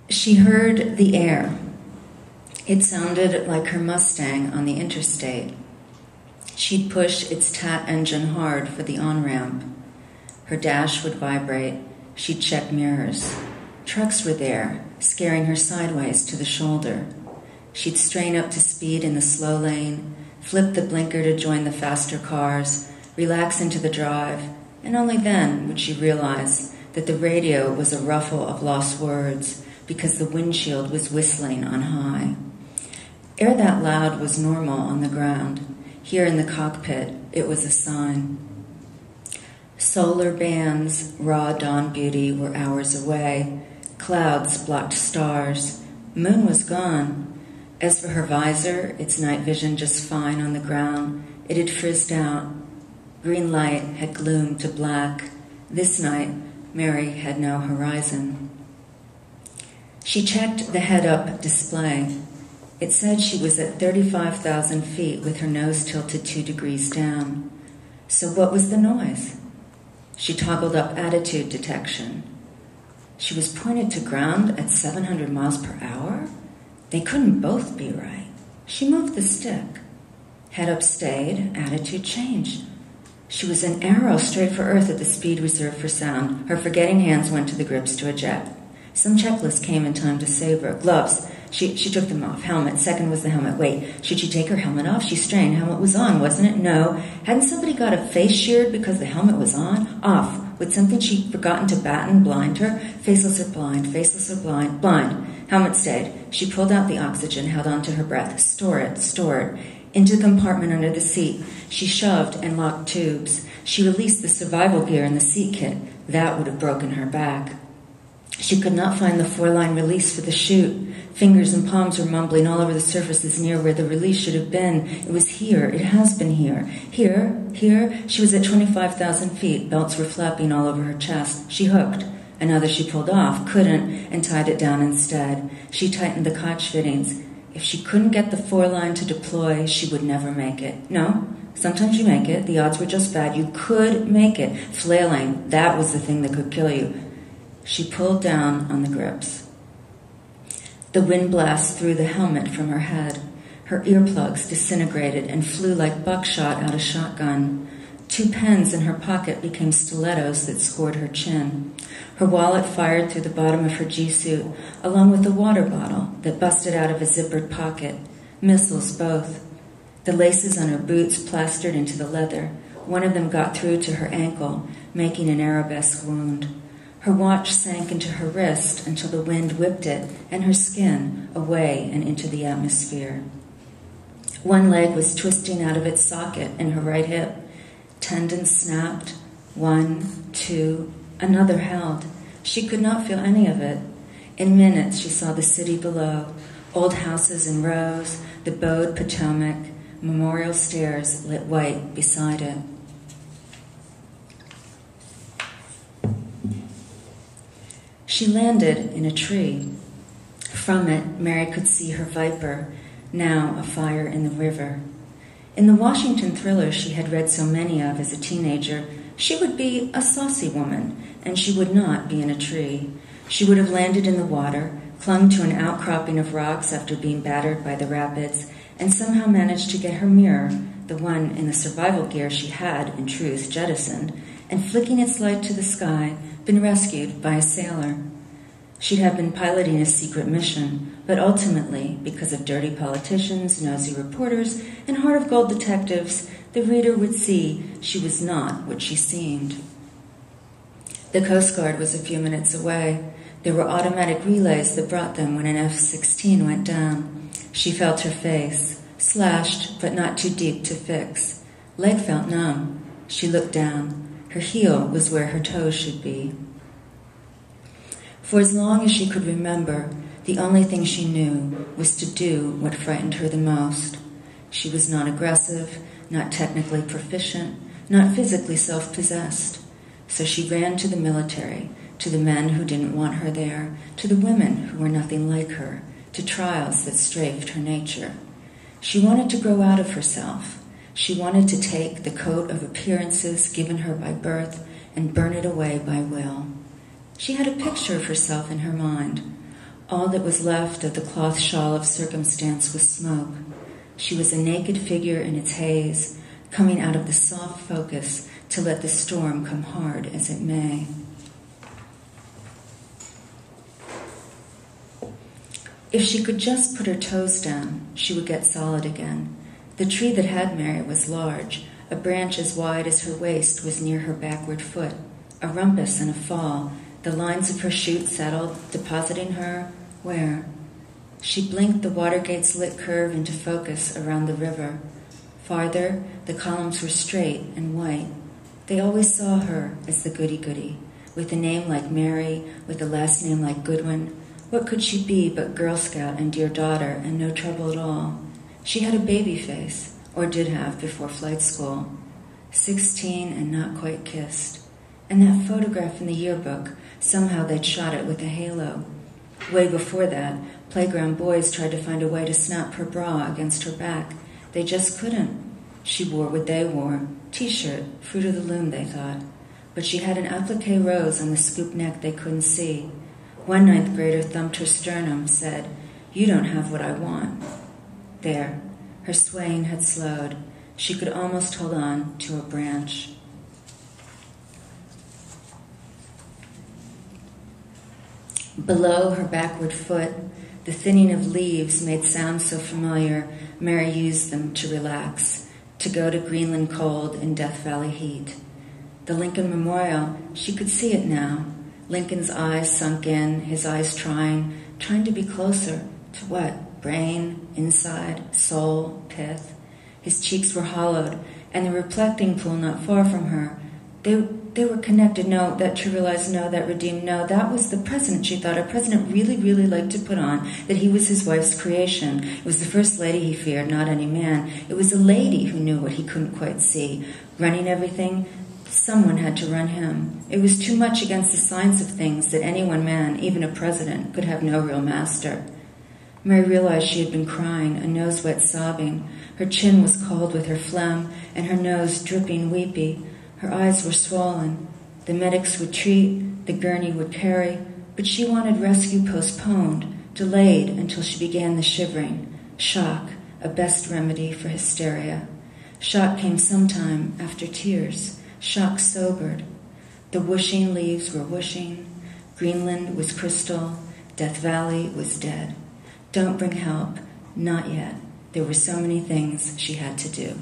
She heard the air. It sounded like her Mustang on the interstate. She'd push its tat engine hard for the on-ramp. Her dash would vibrate. She'd check mirrors. Trucks were there, scaring her sideways to the shoulder. She'd strain up to speed in the slow lane, flip the blinker to join the faster cars, relax into the drive, and only then would she realize that the radio was a ruffle of lost words because the windshield was whistling on high. Air that loud was normal on the ground. Here in the cockpit, it was a sign. Solar bands, raw dawn beauty, were hours away. Clouds blocked stars. Moon was gone. As for her visor, its night vision just fine on the ground, it had frizzed out. Green light had gloomed to black. This night, Mary had no horizon. She checked the head-up display. It said she was at 35,000 feet with her nose tilted 2 degrees down. So what was the noise? She toggled up attitude detection. She was pointed to ground at 700 miles per hour? They couldn't both be right. She moved the stick. Head-up stayed, attitude changed. She was an arrow straight for Earth at the speed reserved for sound. Her forgetting hands went to the grips to eject. Some checklist came in time to save her. Gloves. She took them off. Helmet. Second was the helmet. Wait, should she take her helmet off? She strained. Helmet was on, wasn't it? No. Hadn't somebody got a face sheared because the helmet was on? Off. Would something she'd forgotten to batten blind her? Faceless or blind? Faceless or blind? Blind. Helmet stayed. She pulled out the oxygen, held on to her breath. Store it. Into the compartment under the seat. She shoved and locked tubes. She released the survival gear in the seat kit. That would have broken her back. She could not find the 4-line release for the chute. Fingers and palms were mumbling all over the surfaces near where the release should have been. It was here. It has been here. Here. She was at 25,000 feet. Belts were flapping all over her chest. She hooked. Another she pulled off, couldn't, and tied it down instead. She tightened the catch fittings. If she couldn't get the 4-line to deploy, she would never make it. No, sometimes you make it. The odds were just bad. You could make it. Flailing, that was the thing that could kill you. She pulled down on the grips. The wind blast threw the helmet from her head. Her earplugs disintegrated and flew like buckshot out of shotgun. 2 pens in her pocket became stilettos that scored her chin. Her wallet fired through the bottom of her G-suit, along with a water bottle that busted out of a zippered pocket. Missiles, both. The laces on her boots plastered into the leather. One of them got through to her ankle, making an arabesque wound. Her watch sank into her wrist until the wind whipped it and her skin away and into the atmosphere. One leg was twisting out of its socket in her right hip. Tendons snapped. 1, 2, another held. She could not feel any of it. In minutes, she saw the city below, old houses in rows, the bowed Potomac, memorial stairs lit white beside it. She landed in a tree. From it, Mary could see her viper, now afire in the river. In the Washington thrillers she had read so many of as a teenager, she would be a saucy woman, and she would not be in a tree. She would have landed in the water, clung to an outcropping of rocks after being battered by the rapids, and somehow managed to get her mirror, the one in the survival gear she had, in truth, jettisoned, and flicking its light to the sky, been rescued by a sailor. She'd have been piloting a secret mission, but ultimately, because of dirty politicians, nosy reporters, and heart of gold detectives, the reader would see she was not what she seemed. The Coast Guard was a few minutes away. There were automatic relays that brought them when an F-16 went down. She felt her face, slashed but not too deep to fix. Leg felt numb. She looked down. Her heel was where her toes should be. For as long as she could remember, the only thing she knew was to do what frightened her the most. She was not aggressive, not technically proficient, not physically self-possessed. So she ran to the military, to the men who didn't want her there, to the women who were nothing like her, to trials that strafed her nature. She wanted to grow out of herself. She wanted to take the coat of appearances given her by birth and burn it away by will. She had a picture of herself in her mind. All that was left of the cloth shawl of circumstance was smoke. She was a naked figure in its haze, coming out of the soft focus to let the storm come hard as it may. If she could just put her toes down, she would get solid again. The tree that had Mary was large. A branch as wide as her waist was near her backward foot. A rumpus and a fall. The lines of her chute settled, depositing her where? She blinked the Watergate's lit curve into focus around the river. Farther, the columns were straight and white. They always saw her as the goody-goody, with a name like Mary, with a last name like Goodwin. What could she be but Girl Scout and dear daughter and no trouble at all? She had a baby face, or did have before flight school. 16 and not quite kissed. And that photograph in the yearbook, somehow they'd shot it with a halo. Way before that, playground boys tried to find a way to snap her bra against her back. They just couldn't. She wore what they wore. T-shirt, fruit of the loom, they thought. But she had an applique rose on the scoop neck they couldn't see. One ninth grader thumped her sternum, said, "You don't have what I want." There, her swaying had slowed. She could almost hold on to a branch. Below her backward foot, the thinning of leaves made sounds so familiar, Mary used them to relax, to go to Greenland cold and Death Valley heat. The Lincoln Memorial, she could see it now. Lincoln's eyes sunk in, his eyes trying to be closer to what? Brain, inside, soul, pith. His cheeks were hollowed, and the reflecting pool not far from her. They were connected. No, that trivialized. No, that redeemed. No, that was the president, she thought. A president really, really liked to put on that he was his wife's creation. It was the first lady he feared, not any man. It was a lady who knew what he couldn't quite see. Running everything, someone had to run him. It was too much against the science of things that any one man, even a president, could have no real master. Mary realized she had been crying, a nose-wet sobbing. Her chin was cold with her phlegm, and her nose dripping weepy. Her eyes were swollen. The medics would treat, the gurney would carry, but she wanted rescue postponed, delayed until she began the shivering. Shock, a best remedy for hysteria. Shock came sometime after tears. Shock sobered. The whooshing leaves were whooshing. Greenland was crystal. Death Valley was dead. Don't bring help. Not yet. There were so many things she had to do.